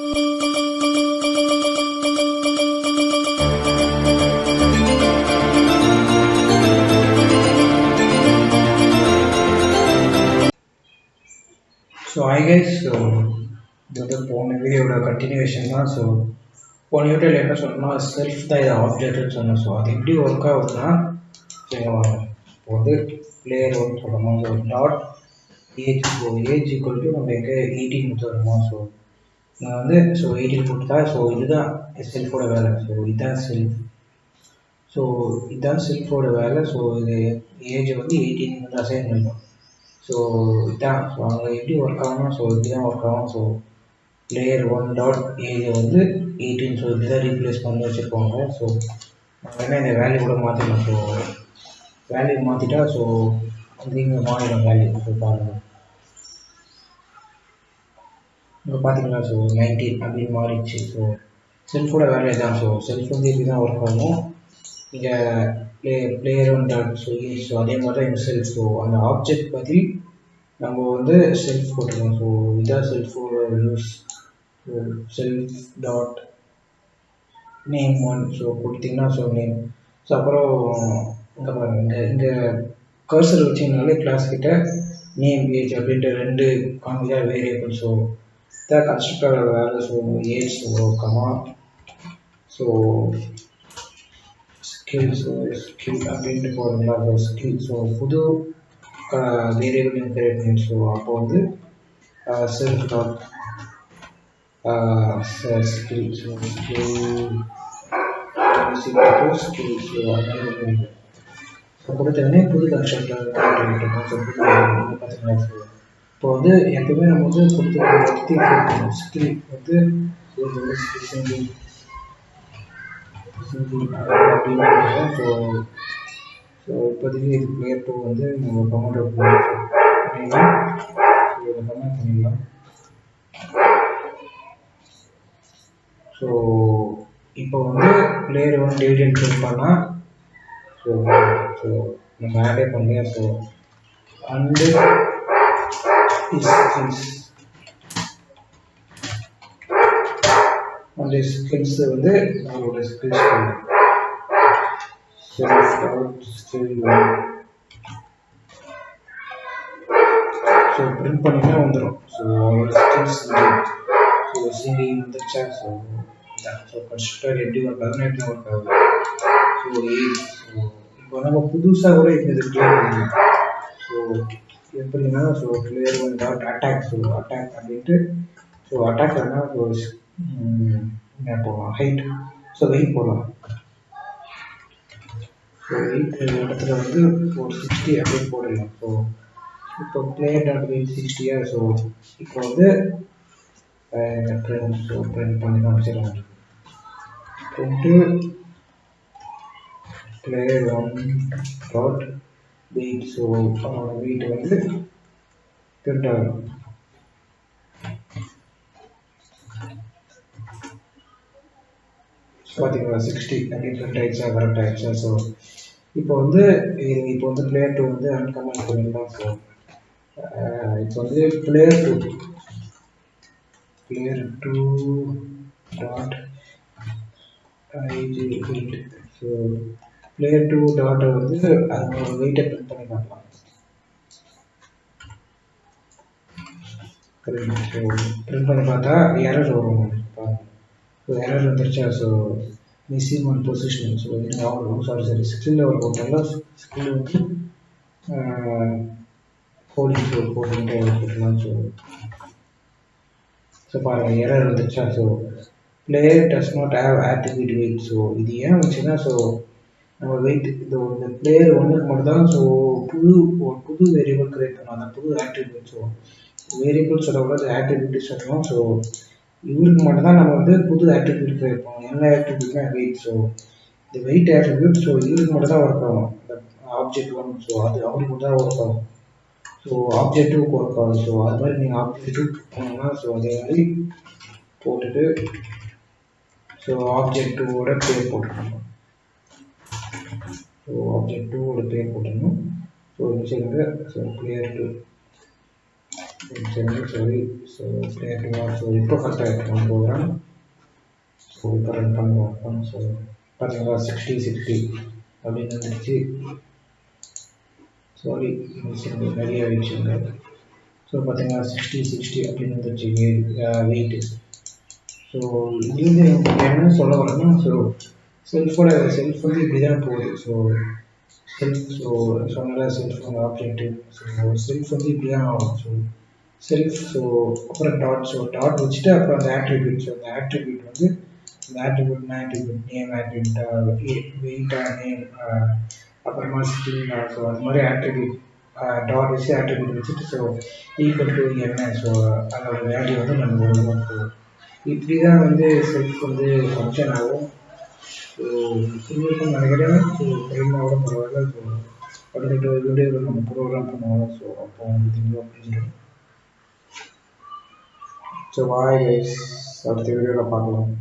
So hi guys. So இது வந்து போன வீடியோட கண்டினியூவேஷன் தான். ஸோ போன வீடியோவில் என்ன சொன்னோம்னா செல்ஃப் தான் இது ஆப்ஜெக்ட்னு சொன்னோம். ஸோ அது எப்படி ஒர்க் ஆகுதுன்னா, ஸோ இப்போ வந்து பிளேயர் ஒன்று சொல்லணுமா, so dot age, so age equal to நம்ம எங்கே 18 வருமா. ஸோ நான் வந்து 18 போட்டுட்டா, ஸோ இதுதான் செல்ஃபோட வேலை. ஸோ இதுதான் செல்ஃப். ஸோ இதுதான் செல்ஃபோட வேலை. ஸோ இது ஏஜ் வந்து 18 வந்து அசைன் பண்ணிடும். ஸோ இதான் ஸோ அங்கே எப்படி ஒர்க் ஆகணும். ஸோ இப்படி தான் ஒர்க் ஆகும். ஸோ பிளேயர் ஒன் டாட் ஏஜை வந்து 18, ஸோ இப்படி தான் ரீப்ளேஸ் பண்ணி வச்சுருப்பாங்க. ஸோ நம்ம என்ன இந்த வேல்யூ கூட மாற்றிடலாம். ஸோ வேல்யூ மாற்றிட்டா ஸோ வந்து இங்கே மாறிடும் வேல்யூ. ஸோ பாருங்கள், இங்கே பார்த்தீங்களா, ஸோ 19 அப்படின்னு மாறிடுச்சு. ஸோ செல்ஃபோட வேல்யூ தான். ஸோ செல்ஃப் வந்து இப்படி தான் ஒர்க் ஆகும். இங்கே player one dot so age, so அதே மாதிரி தான் இந்த செல்ஃப். ஸோ அந்த ஆப்ஜெக்ட் பற்றி நம்ம வந்து செல்ஃப் போட்டுருக்கோம். ஸோ இதான் செல்ஃபோட use. So self dot name one, so கொடுத்தீங்கன்னா ஸோ நேம். ஸோ அப்புறம் இங்கே பாருங்கள், இங்கே கர்சர் வச்சிங்கனாலே கிளாஸ் கிட்ட நேம் ஏஜ் அப்படின்ற ரெண்டு காமிக்கா வேரியபிள். ஸோ இதான் கன்ஸ்ட்ரக்டரோட வேலை. So age so comma so skill, so skill அப்படின்ட்டு போகிறீங்களா. ஸோ ஸ்கில் ஸோ புது வேரியபிள் கிரியேட் பண்ணி. ஸோ அப்போ வந்து self dot skill, so skill is equal to skill. So அதனால ஸோ கொடுத்தோடனே புது கன்ஸ்ட்ரக்டர் ஸோ புது பார்த்தீங்கன்னா. ஸோ இப்போ வந்து எப்பவுமே நம்ம வந்து கொடுத்து ஸ்கில் வந்து சிங்கிள் அப்படின்னு. ஸோ ஸோ இப்போதைக்கு இது பிளேயர் 2 வந்து நம்ம கமெண்ட் அவுட் பண்ணிடலாம். ஸோ இதை கமெண்ட் பண்ணிடலாம். ஸோ இப்போ வந்து பிளேயர் ஒன் டிவிடெண்ட் கிளிக் பண்ணால் ஸோ ஸோ நம்ம ஆடே பண்ணலையா. ஸோ அண்டு ஸ்கில்ஸ் அந்த ஸ்கில்ஸ் வந்து நம்மளோட ஸ்கில்ஸ் ஸ்கில் ஸோ பிரிண்ட் பண்ணிங்கன்னா வந்துடும். ஸோ ஸ்கில்ஸ் ஸோ சிங்கிங் வந்துச்சா. ஸோ இதான் ஸோ கன்ஸ்ட்ரக்டர் எப்படி ஒர்க் ஆகுதுன்னு எப்படி ஒர்க் ஆகுது. ஸோ ஏஜ் ஸோ இப்போ நம்ம புதுசாக கூட இப்போ இது கிளியர் பண்ணலாம். ஸோ எப்படின்னா so clear one dot attack. So attack அப்படின்ட்டு ஸோ அட்டாக் ஆனால் ஸோ என்ன போகலாம், ஹைட். ஸோ வெயிட் போடலாம். ஸோ வெயிட் இடத்துல வந்து ஒரு 60 அப்படின்னு போடலாம். ஸோ இப்போ பிளேயர் டாட் வெயிட் 60. ஸோ இப்போ வந்து print, ஸோ பிரிண்ட் பண்ணி காமிச்சிடலாம். Print player one dot weight. So அவனோட வெயிட் வந்து பிரிண்ட் ஆகும். பார்த்தீங்களா 60 அப்படின்னு பிரிண்ட் ஆயிடுச்சா, கரெக்ட் ஆயிடுச்சா. ஸோ இப்போ வந்து பிளேயர் 2 வந்து அன்கமெண்ட் பண்ணிடலாம். ஸோ இப்போ வந்து player 2 dot IG weight. So player 2 டாட்டை வந்து அதோட வெயிட்டை பிரிண்ட் பண்ணி காட்டலாம். ஸோ பிரிண்ட் பண்ணி பார்த்தா எரர் வரும். ஸோ எரர் வந்துருச்சா. So missing one position. So இது சாரி ஸ்கில் லெவல் போட்டாலும் ஸ்கில் வந்து 14 போட்டுக்கலாம். ஸோ பாருங்கள் எரர் வந்துருச்சா. So player does not have attribute weight. So இது ஏன் வச்சுன்னா ஸோ நம்ம வெயிட் இந்த பிளேயர் ஒன்றுக்கு மட்டும் தான். ஸோ புது வேரியபிள் கிரியேட் பண்ணலாம். அந்த புது ஆட்ரிபியூட். ஸோ வேரியபிள் சொல்லக்கூடாது, ஆட்ரிபியூட் சொல்லணும். ஸோ இவருக்கு மட்டும் தான் நம்ம வந்து புது ஆட்ரிபியூட் கிரியேட் பண்ணணும். என்ன ஆட்ரிபியூட்னா வெயிட். ஸோ இந்த வெயிட் ஆட்ரிபியூட் ஸோ இவருக்கு மட்டும் தான் ஒர்க் ஆகும். இந்த ஆப்ஜெக்ட் ஒன் ஸோ அது அவருக்கு மட்டும் தான் ஒர்க் ஆகும். ஸோ ஆப்ஜெக்ட் 2க்கு ஒர்க் ஆகும். ஸோ அது மாதிரி நீங்கள் ஆப்ஜெக்ட் 2 பண்ணணும்னா ஸோ அதே மாதிரி போட்டுட்டு ஸோ ஆப்ஜெக்ட் 2ஓட பேர் போட்டுக்கணும். ஸோ ஆப்ஜெக்ட் 2ஓட பேர் போட்டுக்கணும். So inside so player 2 inside sorry so player so இப்போ கரெக்டாக இருக்கும் ப்ரோக்ராம். ஸோ இப்போ ரன் பண்ணி பார்ப்போம். ஸோ பார்த்தீங்களா 60 அப்படின்னு வந்துடுச்சு. சாரி நிறைய ஆயிடுச்சுங்க. ஸோ பார்த்தீங்கன்னா 60 அப்படின்னு வந்துருச்சு வெயிட்டு. ஸோ இதுலேருந்து என்ன சொல்ல வரேன்னா, ஸோ செல்ஃப் வந்து இப்படி தான் போகுது. ஸோ சொன்னால செல்ஃப் ஆப்ஜெக்டிவ். ஸோ செல்ஃப் வந்து இப்படி தான் ஆகும். ஸோ செல்ஃப் அப்புறம் டாட். ஸோ டாட் வச்சுட்டு அப்புறம் அந்த ஆட்ரிபியூட். ஸோ அந்த ஆட்ரிபியூட் வந்து இந்த ஆட்ரிபியூட் நேம் ஆட்ரிபியூட் வெயிட்டா நேம் அப்புறமா ஸ்ட்ரிங்கா. ஸோ அது மாதிரி ஆட்ரிபியூட் டாட் வச்சு ஆட்ரிபியூட் வச்சுட்டு ஸோ ஈக்குவல் டு என்ன. ஸோ அதோட வேல்யூ வந்து நம்ம வருவோம். ஸோ இப்படி தான் வந்து செல்ஃப் வந்து ஃபங்க்ஷன் ஆகும். ஸோ புரிஞ்சுக்கணும்னு நினைக்கிறேன். ஸோ புரியுமாவோட பரவாயில்ல. ஸோ அடுத்த வீடியோவில் நம்ம ப்ரோக்ராம் பண்ணுவோம். ஸோ அப்போ உங்களுக்கு தெளிவாக புரிஞ்சிடும். ஸோ பாய் கைஸ், அடுத்த வீடியோவில் பார்க்கலாம்.